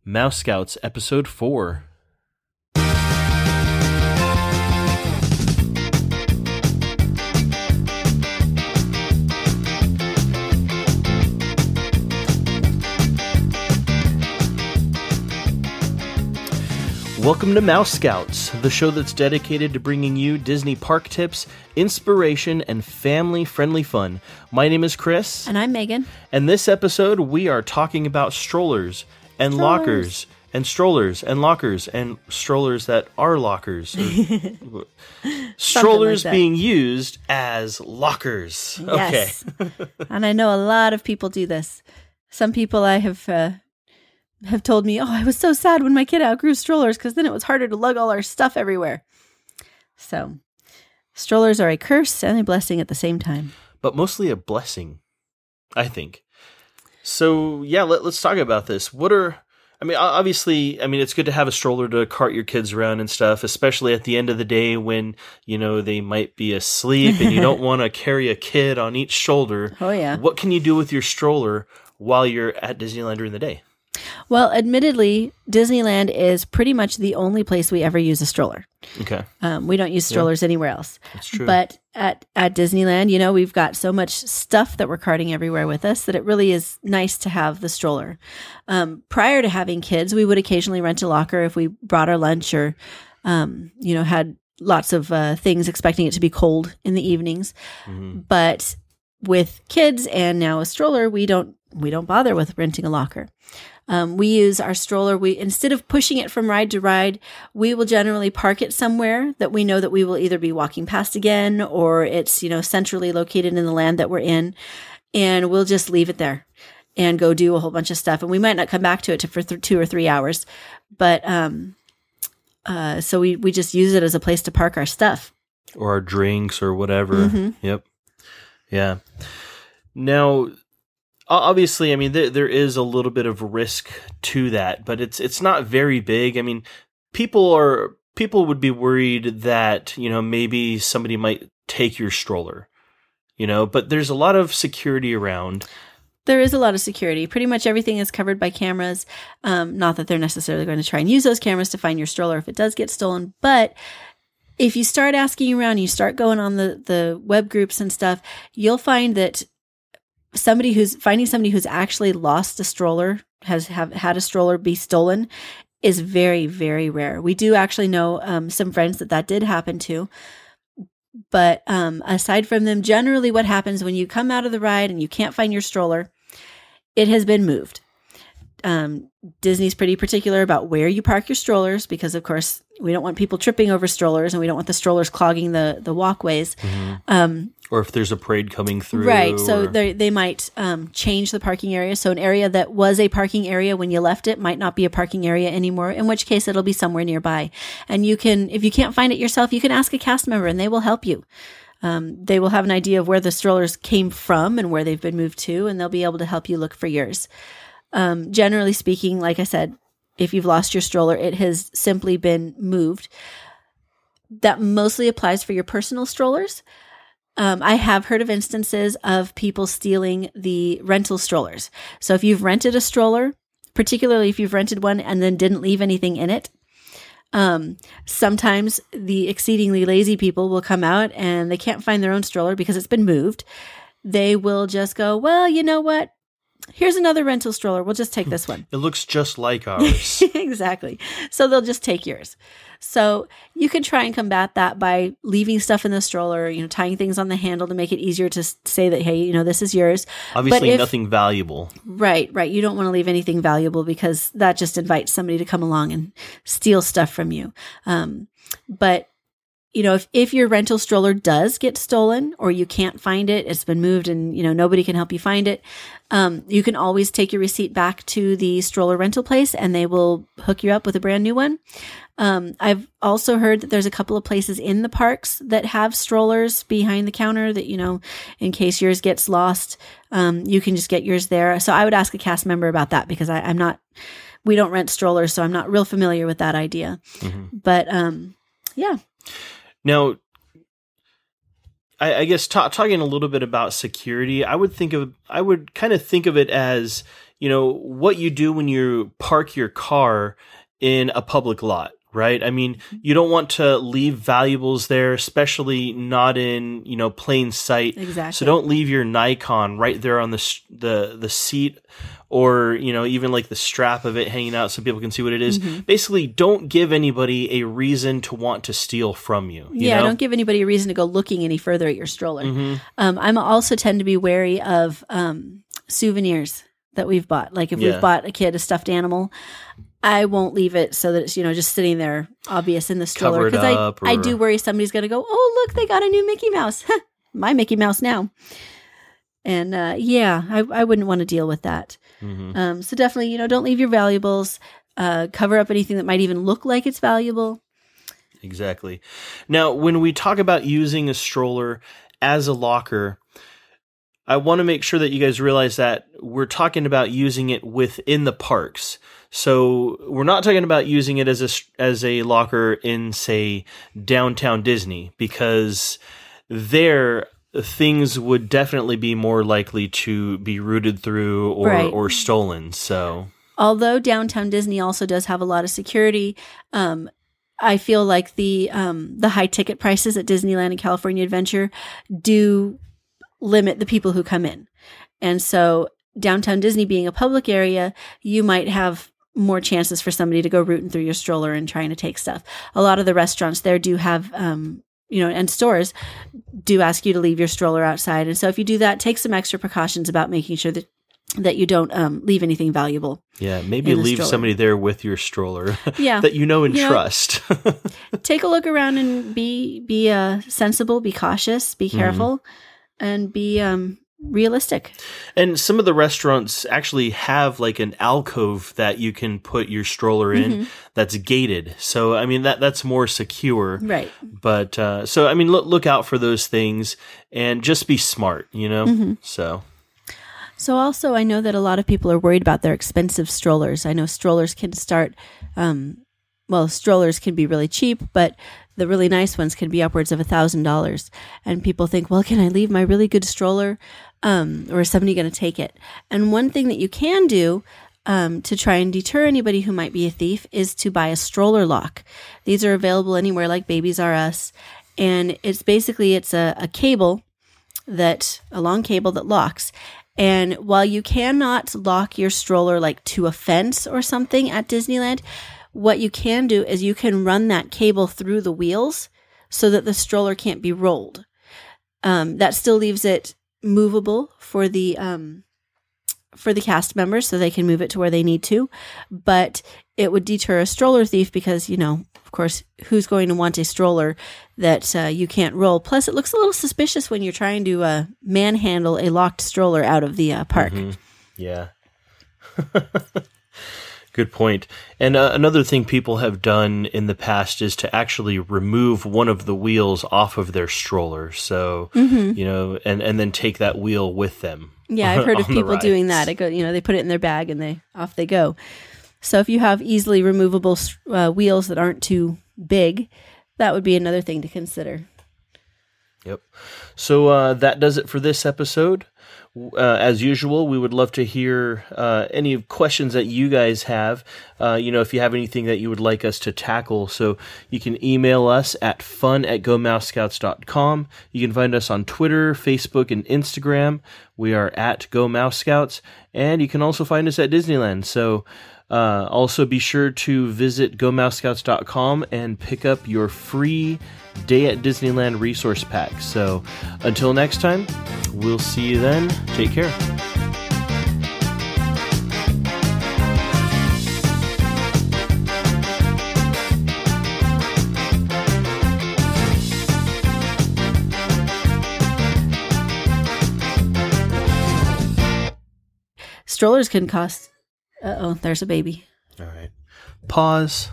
Mouse Scouts, Episode 4. Welcome to Mouse Scouts, the show that's dedicated to bringing you Disney park tips, inspiration, and family-friendly fun. My name is Chris. And I'm Megan. And this episode, we are talking about strollers and lockers and strollers and lockers and strollers that are lockers. Strollers like being used as lockers. Yes. Okay. And I know a lot of people do this. Some people I have told me, I was so sad when my kid outgrew strollers because then it was harder to lug all our stuff everywhere. So, strollers are a curse and a blessing at the same time. But mostly a blessing, I think. So, yeah, let's talk about this. Obviously, it's good to have a stroller to cart your kids around and stuff, especially at the end of the day when, they might be asleep and you don't want to carry a kid on each shoulder. Oh, yeah. What can you do with your stroller while you're at Disneyland during the day? Well, admittedly, Disneyland is pretty much the only place we ever use a stroller. Okay. We don't use strollers anywhere else. That's true. But at Disneyland, we've got so much stuff that we're carting everywhere with us that it really is nice to have the stroller. Prior to having kids, we would occasionally rent a locker if we brought our lunch or, had lots of things expecting it to be cold in the evenings. Mm-hmm. But with kids and now a stroller, we don't bother with renting a locker. We use our stroller. Instead of pushing it from ride to ride, we will generally park it somewhere that we know that we will either be walking past again or it's, centrally located in the land that we're in. And we'll just leave it there and go do a whole bunch of stuff. And we might not come back to it for 2 or 3 hours. But so we just use it as a place to park our stuff. Or our drinks or whatever. Mm-hmm. Yep. Yeah. Now, obviously, there is a little bit of risk to that, but it's not very big. People would be worried that, maybe somebody might take your stroller, but there's a lot of security around. There is a lot of security. Pretty much everything is covered by cameras. Not that they're necessarily going to try and use those cameras to find your stroller if it does get stolen, but if you start asking around, you start going on the web groups and stuff, you'll find that somebody who's actually lost a stroller, had a stroller be stolen, is very, very rare. We do actually know some friends that did happen to. But aside from them, generally what happens when you come out of the ride and you can't find your stroller, it has been moved. Disney's pretty particular about where you park your strollers because, of course, we don't want people tripping over strollers and we don't want the strollers clogging the walkways. Mm-hmm. Or if there's a parade coming through. Right. So they might change the parking area. So an area that was a parking area when you left it might not be a parking area anymore, in which case it'll be somewhere nearby. And if you can't find it yourself, you can ask a cast member and they will help you. They will have an idea of where the strollers came from and where they've been moved to, and they'll be able to help you look for yours. Generally speaking, like I said, if you've lost your stroller, it has simply been moved. That mostly applies for your personal strollers. I have heard of instances of people stealing the rental strollers. So if you've rented a stroller, particularly if you've rented one and then didn't leave anything in it, sometimes the exceedingly lazy people will come out and they can't find their own stroller because it's been moved. They will just go, well, you know what? Here's another rental stroller. We'll just take this one. It looks just like ours. Exactly. So they'll just take yours. So you can try and combat that by leaving stuff in the stroller, tying things on the handle to make it easier to say that, hey, this is yours. Obviously, nothing valuable. Right. You don't want to leave anything valuable because that just invites somebody to come along and steal stuff from you. But if your rental stroller does get stolen or you can't find it, it's been moved and, nobody can help you find it, you can always take your receipt back to the stroller rental place and they will hook you up with a brand new one. I've also heard that there's a couple of places in the parks that have strollers behind the counter that, in case yours gets lost, you can just get yours there. So I would ask a cast member about that because we don't rent strollers, so I'm not real familiar with that idea. Mm-hmm. But, yeah. Now, I guess talking a little bit about security, I would kind of think of it as, what you do when you park your car in a public lot, right? I mean, you don't want to leave valuables there, especially not in, plain sight. Exactly. So don't leave your Nikon right there on the seat, or, even like the strap of it hanging out so people can see what it is. Basically, don't give anybody a reason to want to steal from you. Don't give anybody a reason to go looking any further at your stroller. I'm also tend to be wary of souvenirs that we've bought. Like if we've bought a kid a stuffed animal, I won't leave it so that it's, just sitting there obvious in the stroller. Because I do worry somebody's going to go, oh, look, they got a new Mickey Mouse. My Mickey Mouse now. And I wouldn't want to deal with that. So definitely, don't leave your valuables. Cover up anything that might even look like it's valuable. Exactly. Now, when we talk about using a stroller as a locker, I want to make sure that you guys realize that we're talking about using it within the parks. So we're not talking about using it as a locker in, say, downtown Disney, because there things would definitely be more likely to be rooted through or stolen. So although downtown Disney also does have a lot of security, I feel like the high ticket prices at Disneyland and California Adventure do limit the people who come in. And so downtown Disney being a public area, you might have more chances for somebody to go rooting through your stroller and trying to take stuff. A lot of the restaurants there do have, and stores do ask you to leave your stroller outside. And so if you do that, take some extra precautions about making sure that you don't leave anything valuable. Yeah, maybe leave somebody there with your stroller that and trust. Take a look around and be sensible, be cautious, be careful, and be realistic. And some of the restaurants actually have like an alcove that you can put your stroller in that's gated. So, I mean, that's more secure. Right. But, so, I mean, look out for those things and just be smart, So also, I know that a lot of people are worried about their expensive strollers. I know strollers can start, strollers can be really cheap, but the really nice ones can be upwards of $1,000. And people think, well, can I leave my really good stroller? Or is somebody going to take it? And one thing that you can do to try and deter anybody who might be a thief is to buy a stroller lock. These are available anywhere like Babies R Us. And it's a cable a long cable that locks. And while you cannot lock your stroller like to a fence or something at Disneyland, what you can do is you can run that cable through the wheels so that the stroller can't be rolled. That still leaves it movable for the cast members so they can move it to where they need to, but it would deter a stroller thief because, of course, who's going to want a stroller that you can't roll? Plus, it looks a little suspicious when you're trying to manhandle a locked stroller out of the park. Yeah. Good point. And another thing people have done in the past is to actually remove one of the wheels off of their stroller. So, and then take that wheel with them. Yeah, I've heard of people doing that. They put it in their bag and off they go. So if you have easily removable wheels that aren't too big, that would be another thing to consider. Yep. So that does it for this episode. As usual, we would love to hear any questions that you guys have. If you have anything that you would like us to tackle, so you can email us at fun@gomousescouts.com. You can find us on Twitter, Facebook, and Instagram. We are at Go Mouse Scouts, and you can also find us at Disneyland. So also be sure to visit gomousescouts.com and pick up your free Day at Disneyland resource pack. So until next time, we'll see you then. Take care. Strollers can cost... there's a baby. All right. Pause.